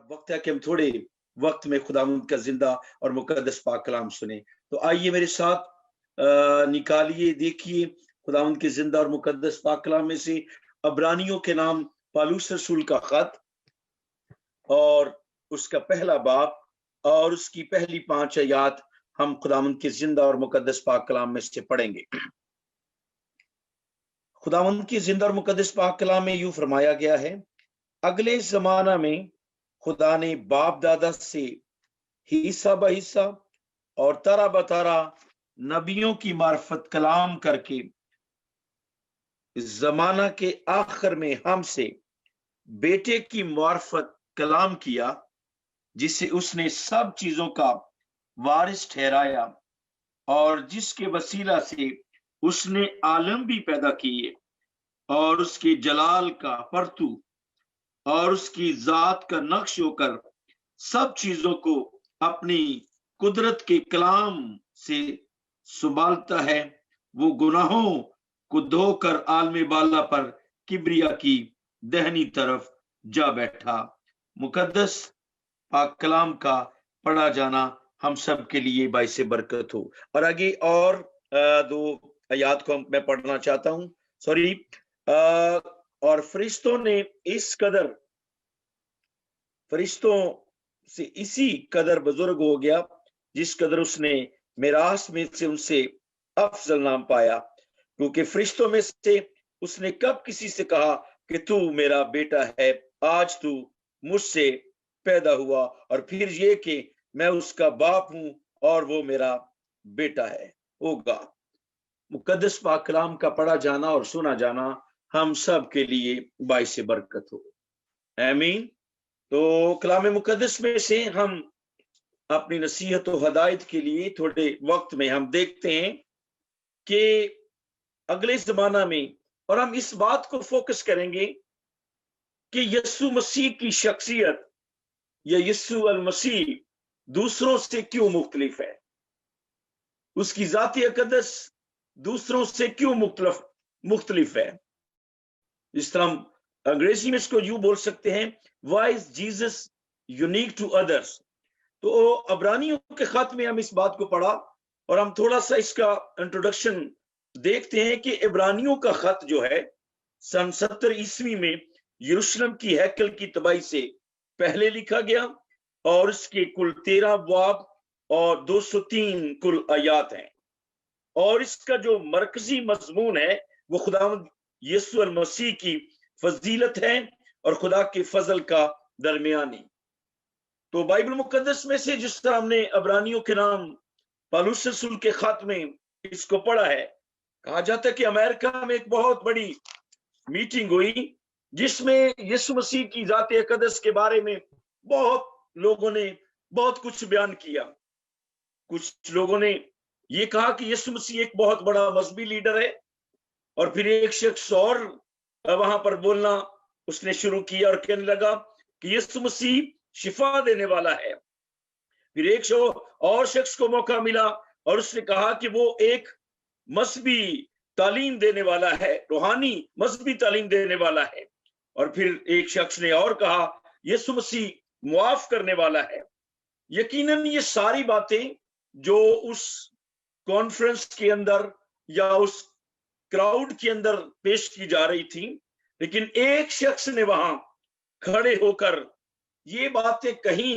और वक्त है कि हम थोड़े वक्त में खुदावंद का जिंदा और मुकद्दस पाक कलाम सुने। तो आइए मेरे साथ निकालिए, देखिए खुदावंद के जिंदा और मुकद्दस पाक कलाम में से अब्रानियों के नाम पौलुस रसूल का खत और उसका पहला बाब और उसकी पहली 5 आयत हम खुदावंद के जिंदा और मुकद्दस पाक कलाम में से पढ़ेंगे। खुदावंद के जिंदा और मुकद्दस पाक कलाम में यूं फरमाया गया है, अगले जमाना में खुदा ने बाप दादा से हिस्सा ब हिस्सा और तारा बतारा नबियों की मार्फत कलाम करके जमाना के आखिर में हमसे बेटे की मार्फत कलाम किया, जिसे उसने सब चीजों का वारिस ठहराया और जिसके वसीला से उसने आलम भी पैदा किए और उसके जलाल का परतू और उसकी जात का नक्श होकर सब चीजों को अपनी कुदरत के कलाम से संभालता है। वो गुनाहों को धोकर आलम बाला पर किब्रिया की दहनी तरफ जा बैठा। मुकद्दस पाक कलाम का पढ़ा जाना हम सब के लिए बाइसे बरकत हो। और आगे और 2 आयत को मैं पढ़ना चाहता हूं। और फरिश्तों ने इस कदर फरिश्तों से इसी कदर बुजुर्ग हो गया जिस कदर उसने मिरास में से उनसे अफजल नाम पाया, क्योंकि फरिश्तों में से उसने कब किसी से कहा कि तू मेरा बेटा है, आज तू मुझसे पैदा हुआ, और फिर ये कि मैं उसका बाप हूं और वो मेरा बेटा है होगा। मुकद्दस पाक कलाम का पढ़ा जाना और सुना जाना हम सब के लिए बाइसे बरकत हो। आमीन। तो कलाम मुकद्दस में से हम अपनी नसीहत और हदायत के लिए थोड़े वक्त में हम देखते हैं कि अगले जमाना में, और हम इस बात को फोकस करेंगे कि यीशु मसीह की शख्सियत या यीशु अल मसीह दूसरों से क्यों मुख्तलिफ है, उसकी जाती अक़दस दूसरों से क्यों मुख्तलिफ है। इस तरह हम अंग्रेजी में इसको यूं बोल सकते हैं, why is Jesus unique to others. तो अब्रानियों के खत में हम इस बात को पढ़ा और हम थोड़ा सा इसका इंट्रोडक्शन देखते हैं कि इब्रानियों का खत जो है सन 70 ईस्वी में यरूशलेम की हैकल की तबाही से पहले लिखा गया और इसके कुल 13 बाब और 203 कुल आयत हैं। और इसका जो मरकजी मजमून है वो खुदावंद यीशु अल मसीह की फजीलत है और खुदा के फजल का दरमियानी। तो बाइबल मुकद्दस में से जिस तरह हमने अब्रानियों के नाम पौलुस रसूल के खत में इसको पढ़ा है, कहा जाता है कि अमेरिका में एक बहुत बड़ी मीटिंग हुई जिसमें यीशु मसीह की जात अक़दस के बारे में बहुत लोगों ने बहुत कुछ बयान किया। कुछ लोगों ने ये कहा कि यीशु मसीह एक बहुत बड़ा मजहबी लीडर है, और फिर एक शख्स और वहां पर बोलना उसने शुरू किया और कहने लगा कि यीशु मसीह शिफा देने वाला है। फिर एक और शख्स को मौका मिला और उसने कहा कि वो एक मजहबी तालीम देने वाला है, रूहानी मजहबी तालीम देने वाला है। और फिर एक शख्स ने और कहा यीशु मसीह मुआफ करने वाला है। यकीनन ये सारी बातें जो उस कॉन्फ्रेंस के अंदर या उस क्राउड के अंदर पेश की जा रही थी, लेकिन एक शख्स ने वहां खड़े होकर ये बातें कही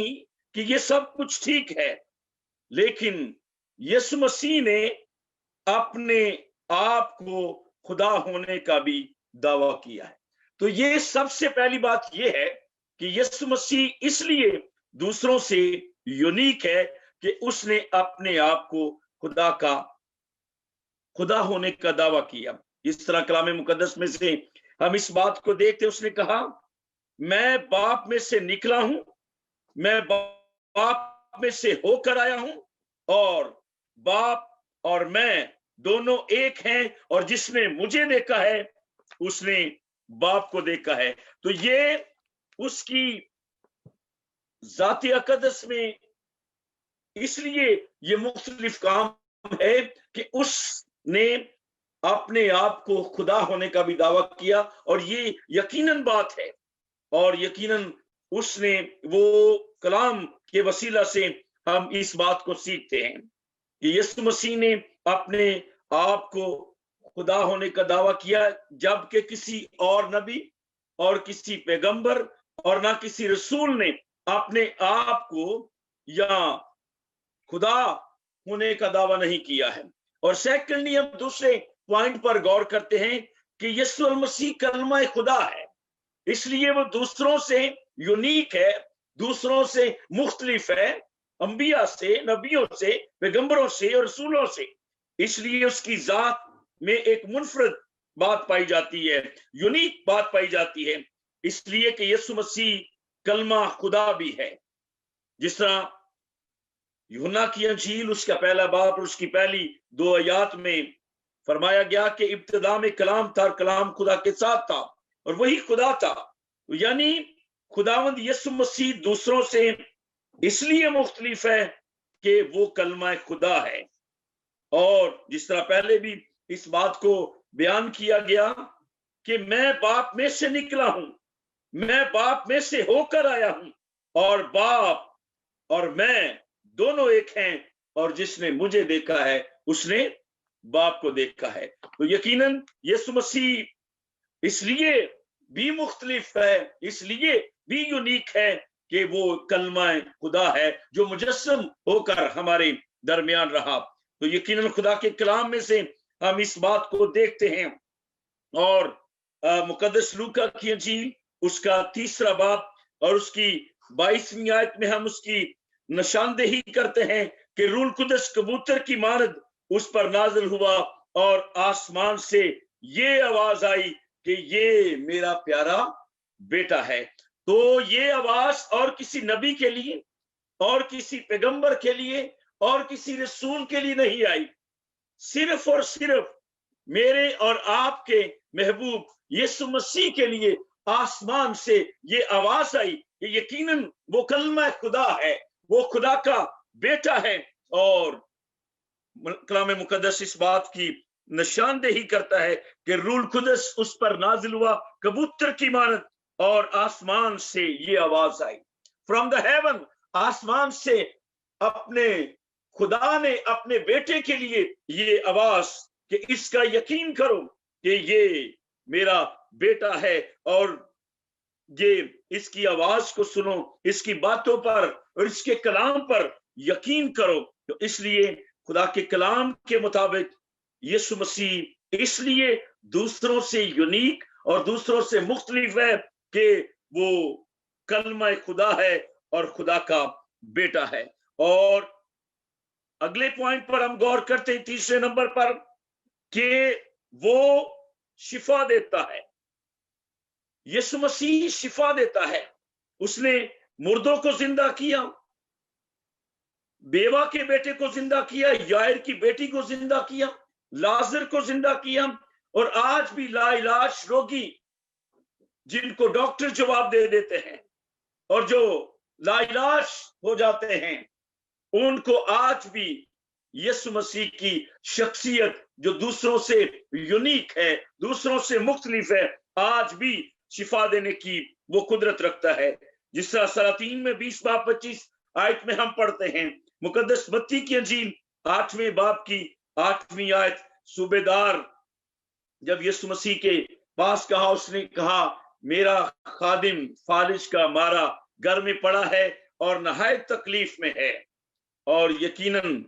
कि ये सब कुछ ठीक है, लेकिन यीशु मसीह ने अपने आप को खुदा होने का भी दावा किया है। तो ये सबसे पहली बात ये है कि यीशु मसीह इसलिए दूसरों से यूनिक है कि उसने अपने आप को खुदा होने का दावा किया। इस तरह कलाम मुकद्दस में से हम इस बात को देखते, उसने कहा मैं बाप में से निकला हूं, मैं बाप में से होकर आया हूं, और बाप और मैं दोनों एक हैं, और जिसने मुझे देखा है उसने बाप को देखा है। तो ये उसकी जाती अक़दस में इसलिए ये मुख्तलिफ काम है कि उसने अपने आप को खुदा होने का भी दावा किया, और ये यकीनन बात है, और यकीनन اس نے وہ کلام کے وسیلہ سے ہم اس بات کو سیکھتے ہیں کہ یسوع مسیح نے اپنے آپ کو خدا ہونے کا دعویٰ کیا، جبکہ کسی اور نبی اور کسی پیغمبر اور نہ کسی رسول نے اپنے آپ کو یا خدا ہونے کا دعویٰ نہیں کیا ہے۔ اور سیکنڈلی ہم دوسرے پوائنٹ پر غور کرتے ہیں کہ یسوع المسیح کلمہ خدا ہے، اس لیے وہ دوسروں سے یونیک ہے، دوسروں سے مختلف ہے، انبیاء سے، نبیوں سے، پیغمبروں سے اور رسولوں سے۔ اس لیے اس کی ذات میں ایک منفرد بات پائی جاتی ہے، یونیک بات پائی جاتی ہے، اس لیے کہ یسوع مسیح کلمہ خدا بھی ہے۔ جس طرح یوحنا کی انجیل اس کا پہلا باب اور اس کی پہلی 2 آیات میں فرمایا گیا کہ ابتدا میں کلام تھا اور کلام خدا کے ساتھ تھا اور وہی خدا تھا، یعنی خداوند یسوع مسیح دوسروں سے اس لیے مختلف ہے کہ وہ کلمہ خدا ہے۔ اور جس طرح پہلے بھی اس بات کو بیان کیا گیا کہ میں باپ میں سے نکلا ہوں، میں باپ میں سے ہو کر آیا ہوں، اور باپ اور میں دونوں ایک ہیں، اور جس نے مجھے دیکھا ہے اس نے باپ کو دیکھا ہے۔ تو یقیناً یسوع مسیح اس لیے بھی مختلف ہے، اس لیے بھی یونیک ہے کہ وہ کلمہ خدا ہے جو مجسم ہو کر ہمارے درمیان رہا۔ تو یقیناً خدا کے کلام میں سے ہم اس بات کو دیکھتے ہیں، اور مقدس لوکا کی انجیل اس کا 3 باب اور اس کی 22ویں آیت میں ہم اس کی نشاندہی کرتے ہیں کہ روح القدس کبوتر کی مانند اس پر نازل ہوا، اور آسمان سے یہ آواز آئی کہ یہ میرا پیارا بیٹا ہے۔ تو یہ آواز اور کسی نبی کے لیے اور کسی پیغمبر کے لیے اور کسی رسول کے لیے نہیں آئی، صرف اور صرف میرے اور آپ کے محبوب یسوع مسیح کے لیے آسمان سے یہ آواز آئی کہ یقیناً وہ کلمہ خدا ہے، وہ خدا کا بیٹا ہے۔ اور کلام مقدس اس بات کی نشاندہی کرتا ہے کہ روح القدس اس پر نازل ہوا کبوتر کی مانند، اور آسمان سے یہ آواز آئی فرام دا ہیون، آسمان سے اپنے خدا نے اپنے بیٹے کے لیے یہ آواز کہ اس کا یقین کرو کہ یہ میرا بیٹا ہے، اور یہ اس کی آواز کو سنو، اس کی باتوں پر اور اس کے کلام پر یقین کرو۔ تو اس لیے خدا کے کلام کے مطابق یسوع مسیح اس لیے دوسروں سے یونیک اور دوسروں سے مختلف ہے کہ وہ کلمہ خدا ہے اور خدا کا بیٹا ہے۔ اور اگلے پوائنٹ پر ہم غور کرتے ہیں 3 نمبر پر کہ وہ شفا دیتا ہے۔ یسوع مسیح شفا دیتا ہے، اس نے مردوں کو زندہ کیا، بیوہ کے بیٹے کو زندہ کیا، یائر کی بیٹی کو زندہ کیا، لازر کو زندہ کیا، اور آج بھی لا علاج روگی جن کو ڈاکٹر جواب دے دیتے ہیں اور جو لا علاج ہو جاتے ہیں، ان کو آج بھی یسوع مسیح کی شخصیت جو دوسروں سے یونیک ہے، دوسروں سے مختلف ہے، آج بھی شفا دینے کی وہ قدرت رکھتا ہے۔ جس طرح سلاطین میں 20 باب 25 آیت میں ہم پڑھتے ہیں، مقدس متی کی انجیل 8ویں باب کی 8ویں آیت، صوبے دار جب یسوع مسیح کے پاس کہا، اس نے کہا میرا خادم فالج کا مارا گھر میں پڑا ہے اور نہایت تکلیف میں ہے، اور یقیناً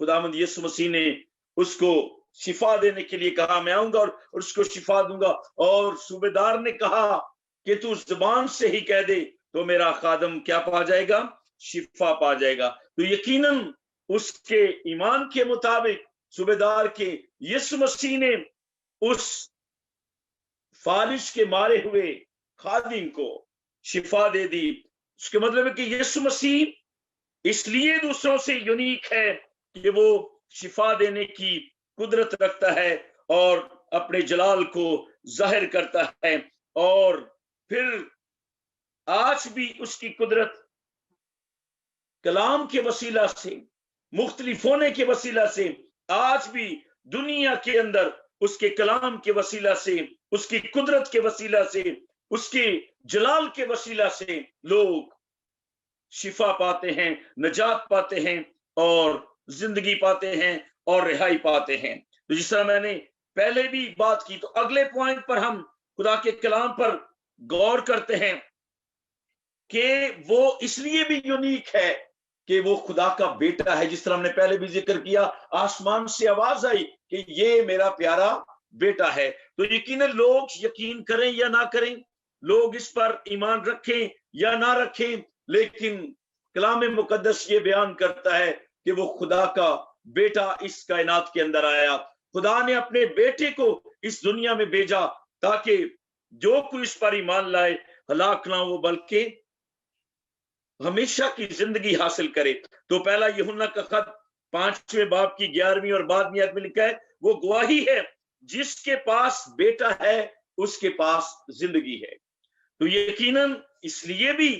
خداوند یسوع مسیح نے اس کو شفا دینے کے لیے کہا میں آؤں گا اور اس کو شفا دوں گا، اور صوبے دار نے کہا کہ تو زبان سے ہی کہہ دے تو میرا خادم کیا پا جائے گا؟ شفا پا جائے گا۔ تو یقیناً اس کے ایمان کے مطابق صوبے دار کے یسوع مسیح نے اس فالج کے مارے ہوئے خادم کو شفا دے دی۔ اس کے مطلب ہے کہ یسوع مسیح اس لیے دوسروں سے یونیک ہے کہ وہ شفا دینے کی قدرت رکھتا ہے اور اپنے جلال کو ظاہر کرتا ہے، اور پھر آج بھی اس کی قدرت کلام کے وسیلہ سے، مختلف ہونے کے وسیلہ سے، آج بھی دنیا کے اندر اس کے کلام کے وسیلہ سے، اس کی قدرت کے وسیلہ سے، اس کی जलाल के वसीला से लोग शिफा पाते हैं, नजात पाते हैं और जिंदगी पाते हैं और रिहाई पाते हैं। तो जिस तरह मैंने पहले भी बात की, तो अगले पॉइंट पर हम खुदा के कलाम पर गौर करते हैं कि वो इसलिए भी यूनिक है कि वो खुदा का बेटा है। जिस तरह हमने पहले भी जिक्र किया, आसमान से आवाज आई कि ये मेरा प्यारा बेटा है। तो यकीनन लोग यकीन करें या ना करें, लोग इस पर ईमान रखें या ना रखें, लेकिन कलाम मुकद्दस ये बयान करता है कि वो खुदा का बेटा इस कायनात के अंदर आया। खुदा ने अपने बेटे को इस दुनिया में भेजा ताकि जो कोई इस पर ईमान लाए हलाक ना हो बल्कि हमेशा की जिंदगी हासिल करे। तो पहला यूहन्ना का खत 5वें बाब की 11वीं और 12वीं आयत में लिखा है, वो गवाही है जिसके पास बेटा है उसके पास जिंदगी है। तो यकीनन इसलिए भी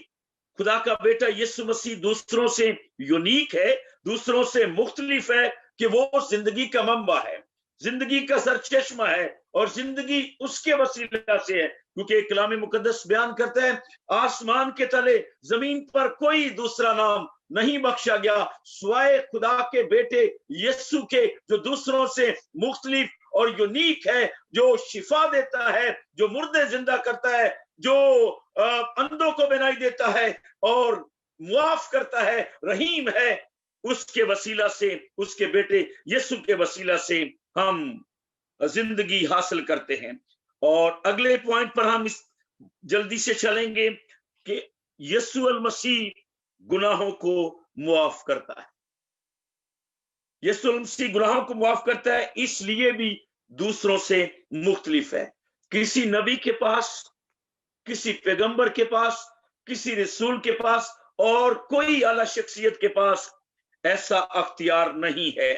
खुदा का बेटा यीशु मसीह दूसरों से यूनिक है, दूसरों से मुख्तलिफ है कि वो जिंदगी का मंबा है, जिंदगी का सरचश्मा है और जिंदगी उसके वसीला से है। क्योंकि कलाम मुकद्दस बयान करता है, आसमान के तले जमीन पर कोई दूसरा नाम नहीं बख्शा गया स्वाय खुदा के बेटे यीशु के, जो दूसरों से मुख्तलिफ और यूनिक है, जो शिफा देता है, जो मुर्दे जिंदा करता है, जो अंधों को बनाई देता है और मुआफ करता है, रहीम है। उसके वसीला से, उसके बेटे यीशु के वसीला से हम जिंदगी हासिल करते हैं। और अगले पॉइंट पर हम इस जल्दी से चलेंगे कि यीशु अल मसीह गुनाहों को मुआफ करता है। यीशु अल मसीह गुनाहों को मुआफ करता है, इसलिए भी दूसरों से मुख्तलिफ है। किसी नबी के पास, किसी पैगंबर के पास, किसी रसूल के पास और कोई आला शख्सियत के पास ऐसा अख्तियार नहीं है।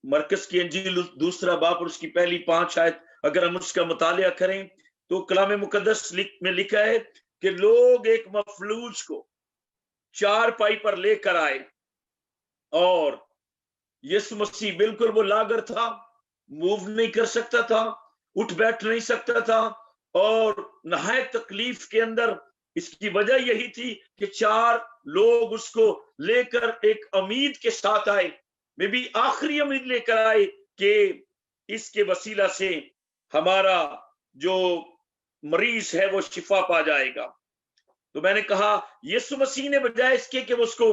मरकस की अंजील 2 बाब और उसकी पहली 5 आयत अगर हम उसका मुतालिया करें तो कलाम मुकद्दस में लिखा है कि लोग एक मफलूज को 4 पाई पर लेकर आए और यीशु मसीह बिल्कुल वो लागर था, मूव नहीं कर सकता था, उठ बैठ नहीं सकता था और नहायत तकलीफ के अंदर। इसकी वजह यही थी कि 4 लोग उसको लेकर एक उम्मीद के साथ आए, में भी आखिरी उम्मीद लेकर आए कि इसके वसीला से हमारा जो मरीज है वो शिफा पा जाएगा। तो मैंने कहा यीशु मसीह ने बजाय इसके कि वो उसको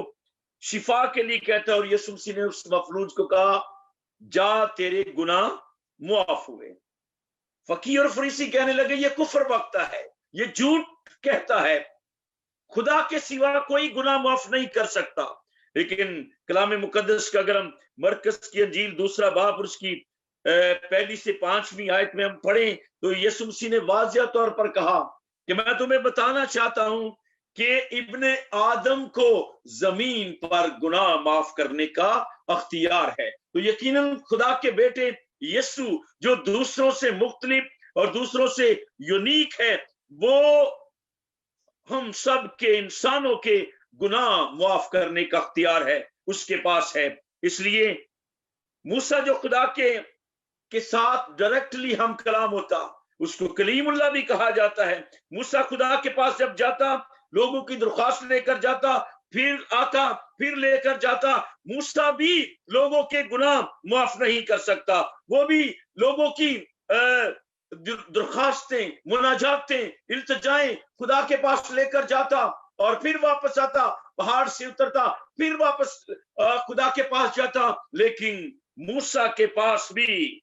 शिफा के लिए कहता है, और यीशु मसीह ने उस मफलूज को कहा जा तेरे गुनाह मुआफ हुए। फकीर और फरीसी कहने लगे ये कुफर बकता है, ये झूठ कहता है, खुदा के सिवा कोई गुनाह माफ नहीं कर सकता। लेकिन कलाम मुकद्दस का अगर हम मरकस की अंजील 2 बाब और उसकी पहली से 5वीं आयत में हम पढ़ें तो यीशु मसीह ने वाज़िह तौर पर कहा कि मैं तुम्हें बताना चाहता हूं कि इब्ने आदम को जमीन पर गुनाह माफ करने का अख्तियार है। तो यकीनन खुदा के बेटे यीशु जो दूसरों से मुख्तलिफ और दूसरों से यूनिक है, वो हम सब के इंसानों के गुनाह मुआफ करने का अख्तियार है, उसके पास है। इसलिए मूसा जो खुदा के साथ डायरेक्टली हम कलाम होता, उसको कलीमुल्लाह भी कहा जाता है। मूसा खुदा के पास जब जाता, लोगों की दरख्वास्त लेकर जाता, फिर आता, फिर लेकर जाता। मूसा भी लोगों के गुनाह माफ नहीं कर सकता, वो भी लोगों की दरख्वास्तें, मुनाजातें, इल्तिजाएं खुदा के पास लेकर जाता और फिर वापस आता, पहाड़ से उतरता, फिर वापस खुदा के पास जाता। लेकिन मूसा के पास भी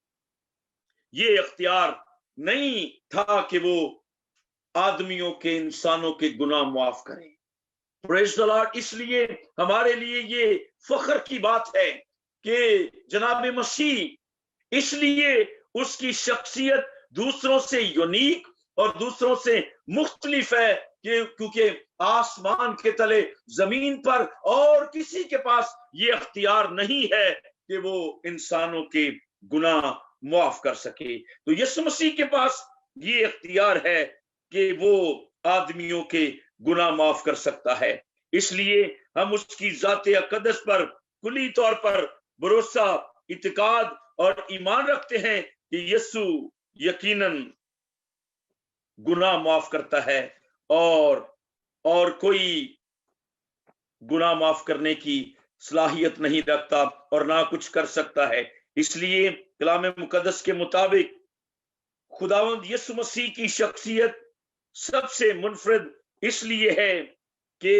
ये अख्तियार नहीं था कि वो आदमियों के, इंसानों के गुनाह माफ करे। Praise the Lord. इसलिए हमारे लिए ये फख्र की बात है कि जनाब मसीह, इसलिए उसकी शख्सियत दूसरों से यूनिक और दूसरों से मुख्तलिफ है क्योंकि आसमान के तले, जमीन पर और किसी के पास ये अख्तियार नहीं है कि वो इंसानों के गुनाह माफ कर सके। तो यीशु मसीह के पास ये अख्तियार है कि वो आदमियों के गुनाह माफ कर सकता है। इसलिए हम उसकी ज़ात अक़दस पर कुली तौर पर भरोसा, इत्काद और ईमान रखते हैं कि यीशु यकीनन गुनाह माफ करता है और कोई गुनाह माफ करने की सलाहियत नहीं रखता और ना कुछ कर सकता है। इसलिए कलाम मुकद्दस के मुताबिक खुदावंद यीशु मसीह की शख्सियत सबसे मुनफरिद इसलिए है कि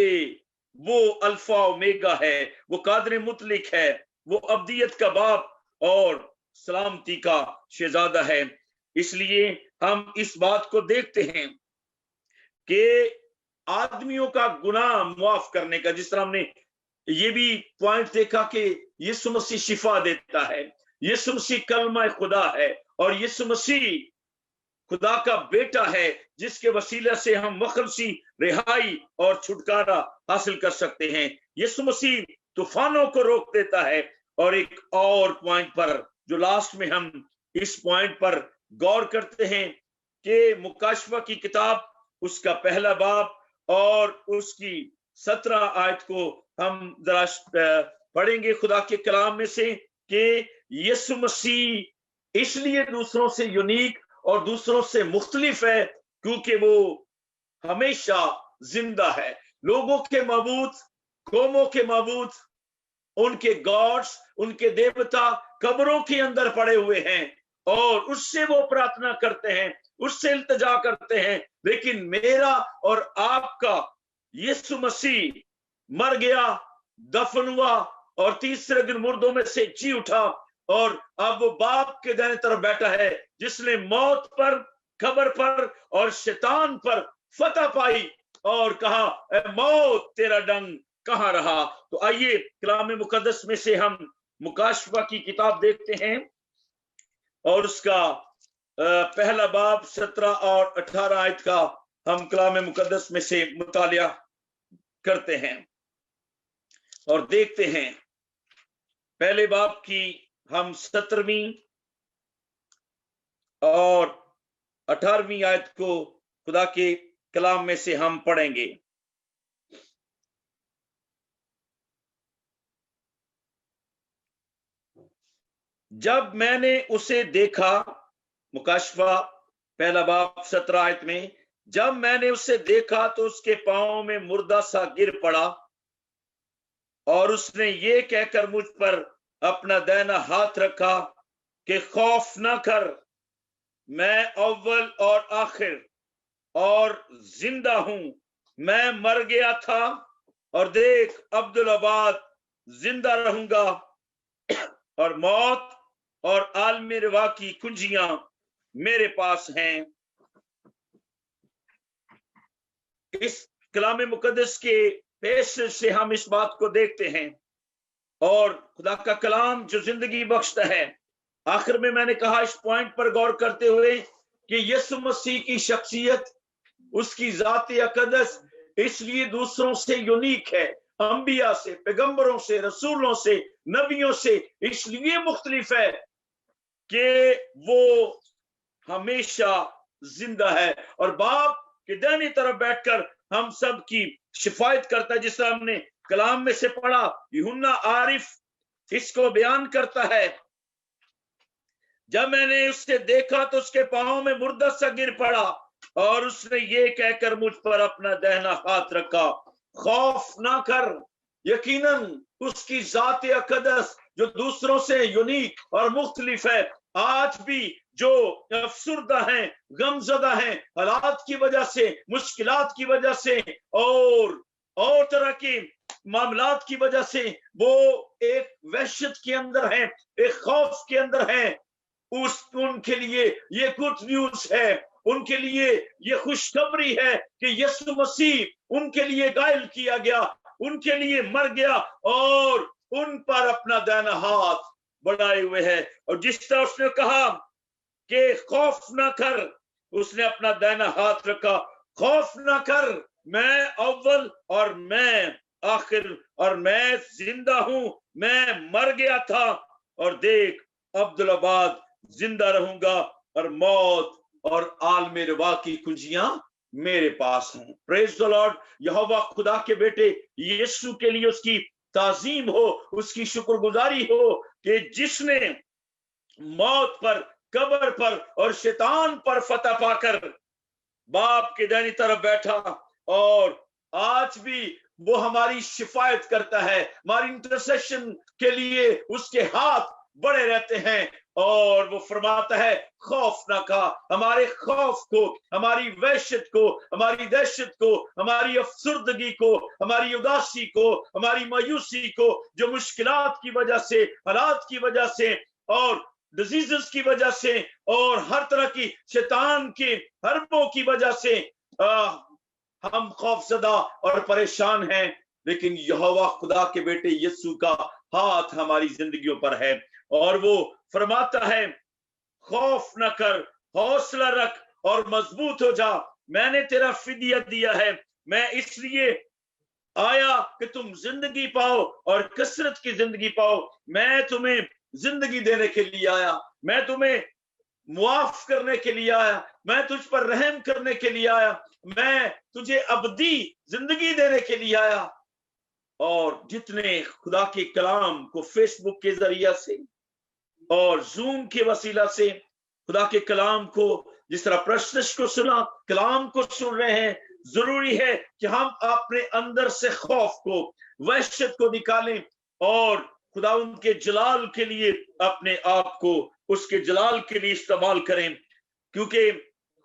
वो अल्फा ओमेगा है, वो कादर मुतलिक है, वो अब्दियत का बाप और सलामती का शहजादा है। इसलिए हम इस बात को देखते हैं कि आदमियों का गुनाह माफ करने का, जिस तरह हमने ये भी पॉइंट देखा कि यीशु मसीह शिफा देता है, यीशु मसीह कलमा खुदा है और यीशु मसीह खुदा का बेटा है, जिसके वसीले से हम मुखलसी रिहाई और छुटकारा हासिल कर सकते हैं। यीशु मसीह तूफानों को रोक देता है। और एक और पॉइंट पर जो लास्ट में हम इस पॉइंट पर गौर करते हैं कि मुकाशफा की किताब उसका पहला बाब और उसकी 17 आयत को हम जरा पढ़ेंगे खुदा के कलाम में से कि यीशु मसीह इसलिए दूसरों से यूनिक और दूसरों से मुख्तलिफ है क्योंकि वो हमेशा जिंदा है। लोगों के माबूद, कौमों के माबूद, उनके गॉड्स, उनके देवता कब्रों के अंदर पड़े हुए हैं और उससे वो प्रार्थना करते हैं, उससे इल्तिजा करते हैं। लेकिन मेरा और आपका यीशु मसीह मर गया, दफन हुआ और तीसरे दिन मुर्दों में से जी उठा और अब वो बाप के दाहिने तरफ बैठा है, जिसने मौत पर, खबर पर और शैतान पर फतह पाई और कहा, ए मौत तेरा डंग कहां रहा। तो आइए कलाम मुकद्दस में से हम मुकाशफा की किताब देखते हैं और उसका पहला बाब 17 और 18 आयत का हम कलाम मुकद्दस में से मुतालिया करते हैं और देखते हैं। पहले बाब की हम 17वीं और 18वीं आयत को खुदा के कलाम में से हम पढ़ेंगे। जब मैंने उसे देखा, मुकाशफा पहला बाब 17 आयत में, जब मैंने उसे देखा तो उसके पांव में मुर्दा सा गिर पड़ा और उसने ये कहकर मुझ पर अपना दाहिना हाथ रखा कि खौफ न कर, मैं अव्वल और आखिर और जिंदा हूं। मैं मर गया था और देख अब्दुल-आबाद जिंदा रहूंगा और मौत और आलमी रिवा की कुंजियां मेरे पास हैं। इस कलाम मुकद्दस के पेश से हम इस बात को देखते हैं और खुदा का कलाम जो जिंदगी बख्शता है। आखिर में मैंने कहा इस पॉइंट पर गौर करते हुए कि यीशु मसीह की शख्सियत, उसकी ज़ात अक़दस इसलिए दूसरों से यूनिक है, अंबिया से, पैगंबरों से, रसूलों से, नबियों से इसलिए मुख्तलिफ है कि वो हमेशा जिंदा है और बाप के दाहिनी तरफ बैठकर हम सब की शिफायत करता है। जिस तरह हमने कलाम में से पढ़ा, यूहन्ना आरिफ इसको बयान करता है, जब मैंने उससे देखा तो उसके पांव में मुर्दा सा गिर पड़ा और उसने ये कहकर मुझ पर अपना दाहिना हाथ रखा, खौफ ना कर। यकीनन उसकी ज़ात अक़दस जो दूसरों से यूनिक और मुख्तलिफ है, आज भी जो अफसुर्दा हैं, गमज़दा हैं, हालात की वजह से, मुश्किलात की वजह से और तरह के मामलात की वजह से वो एक वहशत के अंदर हैं, एक खौफ के अंदर हैं, उनके लिए ये गुड न्यूज है, उनके लिए ये खुशखबरी है कि यीशु मसीह उनके लिए घायल किया गया, उनके लिए मर गया और उन पर अपना दाहिना हाथ बढ़ाए हुए है। और जिस तरह उसने कहा कि खौफ ना कर, उसने अपना दाहिना हाथ रखा, खौफ ना कर, मैं अव्वल और मैं आखिर और मैं जिंदा हूं। मैं मर गया था और देख अब्दुल-आबाद जिंदा रहूंगा और मौत और आलमे रिवा की कुंजियां मेरे पास हैं। Praise the Lord. यहोवा खुदा के बेटे यीशु के लिए उसकी ताजीम हो, उसकी शुक्रगुजारी हो कि जिसने मौत पर, कब्र पर और शैतान पर फतह पाकर बाप के दाहिनी तरफ बैठा, और आज भी वो हमारी शिफायत करता है, हमारी इंटरसेशन के लिए उसके हाथ बड़े रहते हैं, और वो फरमाता है खौफ ना खा। हमारे खौफ को, हमारी वहशत को, हमारी दहशत को, हमारी अफसुर्दगी को, हमारी उदासी को, हमारी मायूसी को, जो मुश्किलात की वजह से, हालात की वजह से और डिजीजेस की वजह से और हर तरह की शैतान के हरबों की वजह से हम खौफजदा और परेशान हैं, लेकिन यहोवा खुदा के बेटे यीशु का हाथ हमारी जिंदगियों पर है, और वो फरमाता है खौफ न कर, हौसला रख और मजबूत हो जा, मैंने तेरा फिदिया दिया है। मैं इसलिए आया कि तुम जिंदगी पाओ और कसरत की जिंदगी पाओ। मैं तुम्हें जिंदगी देने के लिए आया, मैं तुम्हें मुआफ करने के लिए आया, मैं तुझ पर रहम करने के लिए आया, मैं तुझे अबदी जिंदगी देने के लिए आया। और जितने खुदा के कलाम को फेसबुक के जरिया से और जूम के वसीला से खुदा के कलाम को, जिस तरह प्रश्नश को सुना, कलाम को सुन रहे हैं, जरूरी है कि हम अपने अंदर से खौफ को, वहशत को निकालें और खुदा उनके जलाल के लिए अपने आप को उसके जलाल के लिए इस्तेमाल करें, क्योंकि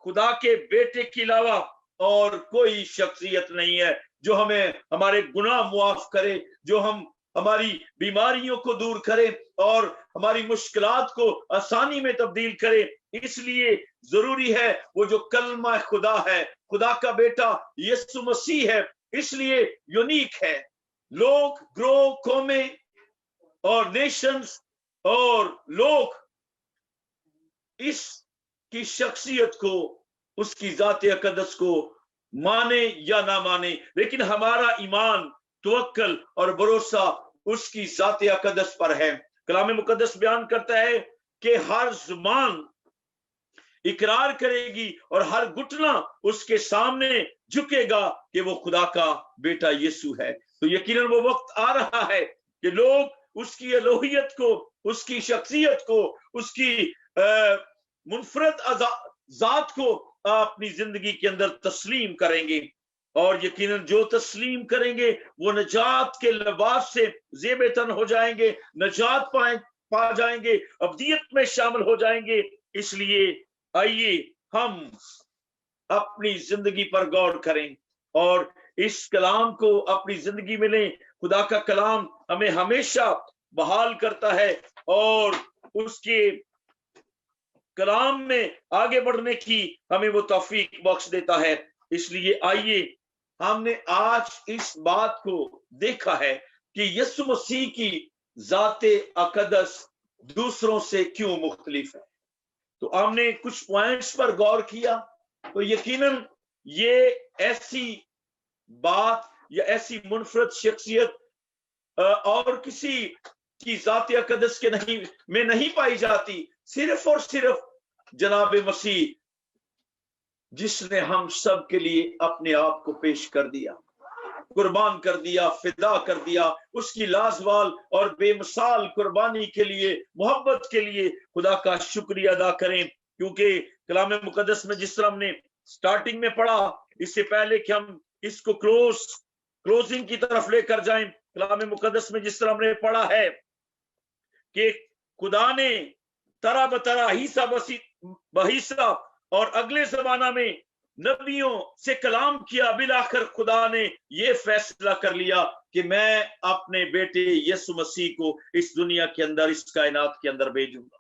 खुदा के बेटे के अलावा और कोई शख्सियत नहीं है जो हमें हमारे गुनाह मुआफ करे, जो हमारी बीमारियों को दूर करे और हमारी मुश्किलात को आसानी में तब्दील करे। इसलिए जरूरी है वो जो कलमा खुदा है, खुदा का बेटा यीशु मसीह है, इसलिए यूनिक है। लोग, ग्रोह, कौमें और नेशंस और लोग इसकी शख्सियत को, उसकी जाते अकदस को माने या ना माने, लेकिन हमारा ईमान, तवक्कल और भरोसा उसकी जाते अकदस पर है। कलाम मुकद्दस बयान करता है कि हर जुबान इकरार करेगी और हर घुटना उसके सामने झुकेगा कि वो खुदा का बेटा यीशु है। तो यकीनन वो वक्त आ रहा है कि लोग उसकी अलोहियत को, उसकी शख्सियत को, उसकी मुनफरद जात को अपनी जिंदगी के अंदर तस्लीम करेंगे, और यकीनन जो तस्लीम करेंगे वो नजात के लिबास से ज़ेब-ए-तन हो जाएंगे, नजात पा जाएंगे, अब्दियत में शामिल हो जाएंगे। इसलिए आइए हम अपनी जिंदगी पर गौर करें और इस कलाम को अपनी जिंदगी में लें। खुदा का कलाम हमें हमेशा बहाल करता है और उसके कलाम में आगे बढ़ने की हमें वो तौफीक बख्श देता है। इसलिए आइए, हमने आज इस बात को देखा है कि यीशु मसीह की जाते अकदस दूसरों से क्यों मुख्तलिफ है। तो हमने कुछ पॉइंट्स पर गौर किया, तो यकीनन ये ऐसी बात या ऐसी मुनफरद शख्सियत और किसी की जाते अकदस के नहीं पाई जाती, सिर्फ और सिर्फ जनाब मसीह, जिसने हम सब के लिए अपने आप को पेश कर दिया, कुर्बान कर दिया, फिदा कर दिया। उसकी लाजवाल और बेमिसाल कुर्बानी के लिए, मोहब्बत के लिए खुदा का शुक्रिया अदा करें, क्योंकि कलाम मुकद्दस में जिस तरह हमने स्टार्टिंग में पढ़ा, इससे पहले कि हम इसको क्लोजिंग की तरफ लेकर जाएं, कलाम मुकद्दस में जिस तरह हमने पढ़ा है कि खुदा ने तरह बतरा, हिस्सा बहिस्सा और अगले जमाना में नबियों से कलाम किया। बिलाखिर खुदा ने यह फैसला कर लिया कि मैं अपने बेटे यीशु मसीह को इस दुनिया के अंदर, इस कायनात के अंदर भेजूंगा।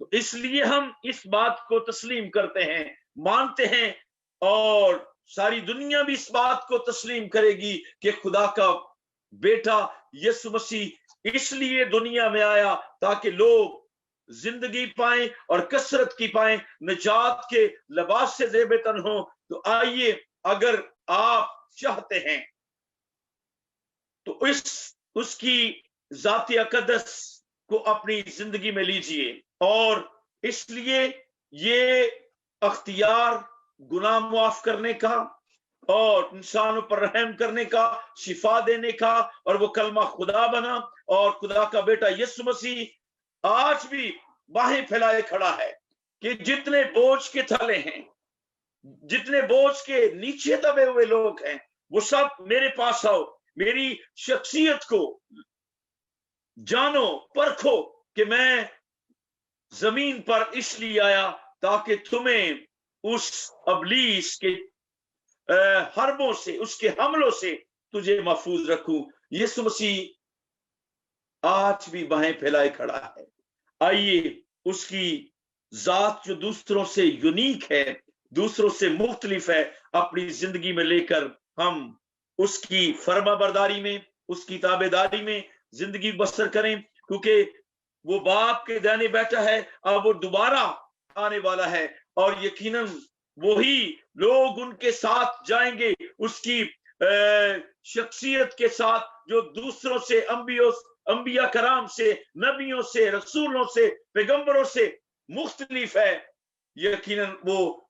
तो इसलिए हम इस बात को तस्लीम करते हैं, मानते हैं, और सारी दुनिया भी इस बात को तस्लीम करेगी कि खुदा का बेटा यीशु मसीह इसलिए दुनिया में आया ताकि लोग जिंदगी पाएं और कसरत की पाएं, निजात के लिबास से ज़ेब-ए-तन हो। तो आइए, अगर आप चाहते हैं तो उसकी जाती अकदस को अपनी जिंदगी में लीजिए, और इसलिए ये अख्तियार गुनाह मुआफ करने का और इंसानों पर रहम करने का, शिफा देने का, और वो कलमा खुदा बना, और खुदा का बेटा यीशु मसीह आज भी बाहें फैलाए खड़ा है कि जितने बोझ के थले हैं, जितने बोझ के नीचे दबे हुए लोग हैं, वो सब मेरे पास आओ, मेरी शख्सियत को जानो, परखो कि मैं जमीन पर इसलिए आया ताकि तुम्हें उस अबलीस के हरबों से, उसके हमलों से तुझे महफूज रखूं। यीशु मसीह आज भी बाहें फैलाए खड़ा है। आइए उसकी जात जो दूसरों से यूनिक है, दूसरों से मुख्तलिफ है, अपनी जिंदगी में लेकर हम उसकी फर्माबरदारी में, उसकी ताबेदारी में जिंदगी बसर करें, क्योंकि वो बाप के दाने बैठा है, अब वो दोबारा आने वाला है और यकीनन वही लोग उनके साथ जाएंगे, उसकी शख्सियत के साथ जो दूसरों से, अंबिया कराम से, नबियों से, रसूलों से, पैगंबरों से मुख्तलिफ है। यकीनन वो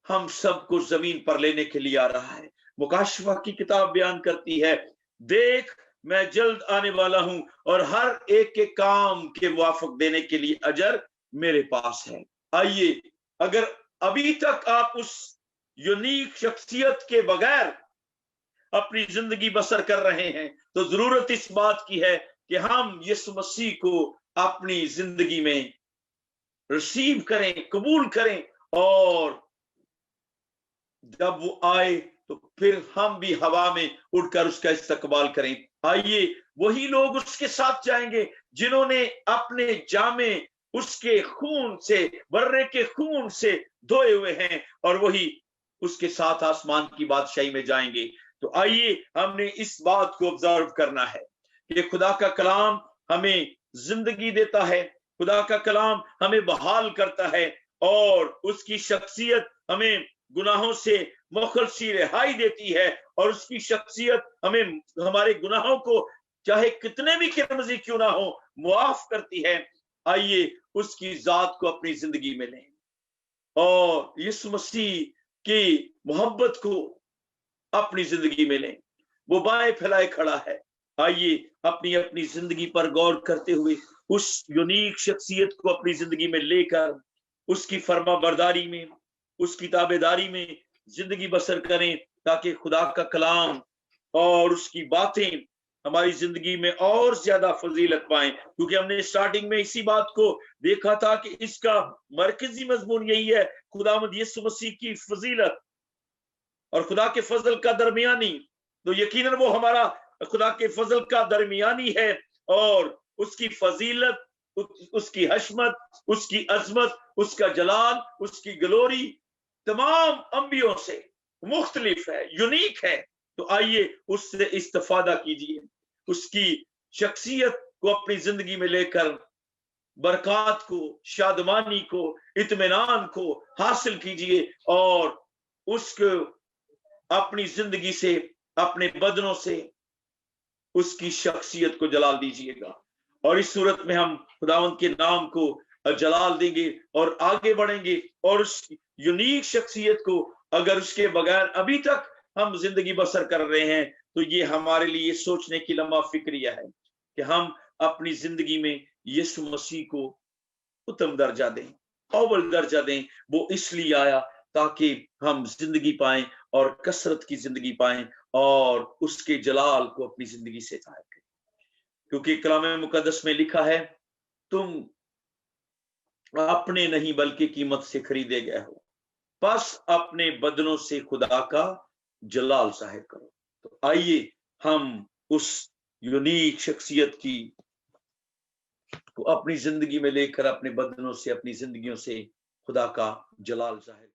हम सबको जमीन पर लेने के लिए आ रहा है। मुकाशवा की किताब बयान करती है, देख मैं जल्द आने वाला हूं और हर एक के काम के मुआफिक देने के लिए अजर मेरे पास है। आइए, अगर अभी तक आप उस यूनिक शख्सियत के बगैर अपनी जिंदगी बसर कर रहे हैं, तो जरूरत इस बात की है कि हम यीशु मसीह को अपनी जिंदगी में रिसीव करें, कबूल करें, और जब वो आए तो फिर हम भी हवा में उड़कर उसका इस्तकबाल करें। आइए, वही लोग उसके साथ जाएंगे जिन्होंने अपने जामे उसके खून से, बर्रे के खून से धोए हुए हैं, और वही उसके साथ आसमान की बादशाही में जाएंगे। तो आइए, हमने इस बात को ऑब्जर्व करना है कि खुदा का कलाम हमें जिंदगी देता है, खुदा का कलाम हमें बहाल करता है, और उसकी शख्सियत हमें गुनाहों से मुखलसी रिहाई देती है, और उसकी शख्सियत हमें हमारे गुनाहों को चाहे कितने भी किरमजी क्यों ना हो मुआफ करती है। आइए उसकी जात को अपनी जिंदगी में लें और यीशु मसीह की मोहब्बत को अपनी जिंदगी में लें। वो बाएं फैलाए खड़ा है। आइए अपनी अपनी जिंदगी पर गौर करते हुए उस यूनिक शख्सियत को अपनी जिंदगी में लेकर उसकी फर्मा बरदारी में, उसकी ताबेदारी में जिंदगी बसर करें, ताकि खुदा का कलाम और उसकी बातें हमारी जिंदगी में और ज्यादा फजीलत पाएं। क्योंकि हमने स्टार्टिंग में इसी बात को देखा था कि इसका मरकजी मजमून यही है, खुदावंद यीशु मसीह की फजीलत और खुदा के फजल का दरमियानी। तो यकीनन वो हमारा खुदा के फजल का दरमियानी है, और उसकी फजीलत, उसकी हशमत, उसकी अजमत, उसका जलाल, उसकी ग्लोरी तमाम अंबियों से मुख्तलिफ है, यूनिक है। तो आइए उससे इस्तिफादा कीजिए, उसकी शख्सियत को अपनी जिंदगी में लेकर बरकत को, शादमानी को, इत्मीनान को हासिल कीजिए, और उसको अपनी जिंदगी से, अपने बदनों से उसकी शख्सियत को जलाल दीजिएगा। और इस सूरत में हम खुदावंद के नाम को जलाल देंगे और आगे बढ़ेंगे, और उस यूनिक शख्सियत को अगर उसके बगैर अभी तक हम जिंदगी बसर कर रहे हैं, तो ये हमारे लिए सोचने की लम्हा फिक्रिया है कि हम अपनी जिंदगी में यीशु मसीह को उत्तम दर्जा दें, अव्वल दर्जा दें। वो इसलिए आया ताकि हम जिंदगी पाएं और कसरत की जिंदगी पाएं, और उसके जलाल को अपनी जिंदगी से जाहिर करें। क्योंकि कलाम मुकद्दस में लिखा है, तुम अपने नहीं बल्कि कीमत से खरीदे गए हो, बस अपने बदनों से खुदा का जलाल जाहिर करो। तो आइए हम उस यूनिक शख्सियत की को अपनी जिंदगी में लेकर अपने बदनों से, अपनी जिंदगियों से खुदा का जलाल जाहिर